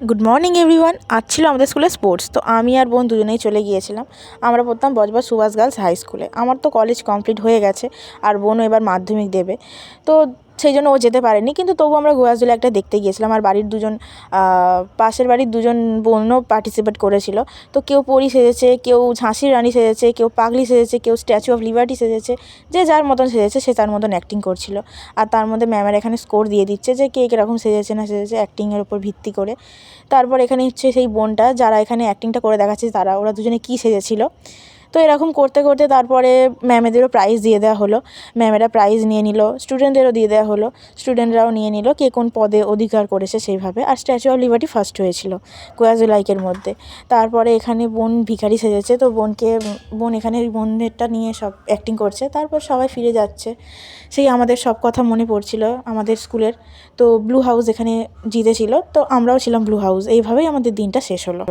Good morning everyone. আজ ছিল আমাদের স্কুলে স্পোর্টস, তো আমি আর বোন দুজনেই চলে গিয়েছিলাম। আমরা পড়তাম বজবজ সুভাষ গার্লস হাই স্কুলে। আমার তো কলেজ কমপ্লিট হয়ে গেছে, আর বোনও এবার মাধ্যমিক দেবে, তো সেই জন্য ও যেতে পারেনি। কিন্তু তবু আমরা গোয়াজুলে একটা দেখতে গিয়েছিলাম, আর বাড়ির দুজন পাশের বাড়ির দুজন বোনও পার্টিসিপেট করেছিল। তো কেউ পরী সেজেছে, কেউ ঝাঁসির রানী সেজেছে, কেউ পাগলি সেজেছে, কেউ স্ট্যাচু অফ লিবার্টি সেজেছে। যে যার মতন সেজেছে সে তার মতন অ্যাক্টিং করছিল। আর তার মধ্যে ম্যামের এখানে স্কোর দিয়ে দিচ্ছে যে কে কীরকম সেজেছে না সেজেছে অ্যাক্টিংয়ের উপর ভিত্তি করে। তারপর এখানে হচ্ছে সেই বোনটা যারা এখানে অ্যাক্টিংটা করে দেখাচ্ছে, ওরা দুজনে কী সেজেছিল। তো এরকম করতে করতে তারপরে ম্যামেদেরও প্রাইজ দিয়ে দেওয়া হলো। ম্যামেরা প্রাইজ নিয়ে নিল, স্টুডেন্টদেরও দিয়ে দেওয়া হলো, স্টুডেন্টরাও নিয়ে নিল কে কোন পদে অধিকার করেছে সেইভাবে। আর স্ট্যাচু অফ লিবার্টি ফার্স্ট হয়েছিল কোয়াজুলাইকের মধ্যে। তারপরে এখানে বোন ভিখারি সেজেছে, তো বোন এখানে বোনদেরটা নিয়ে সব অ্যাক্টিং করছে। তারপর সবাই ফিরে যাচ্ছে, সেই আমাদের সব কথা মনে পড়ছিল আমাদের স্কুলের। তো ব্লু হাউস এখানে জিতেছিল, তো আমরাও ছিলাম ব্লু হাউস। এইভাবেই আমাদের দিনটা শেষ হলো।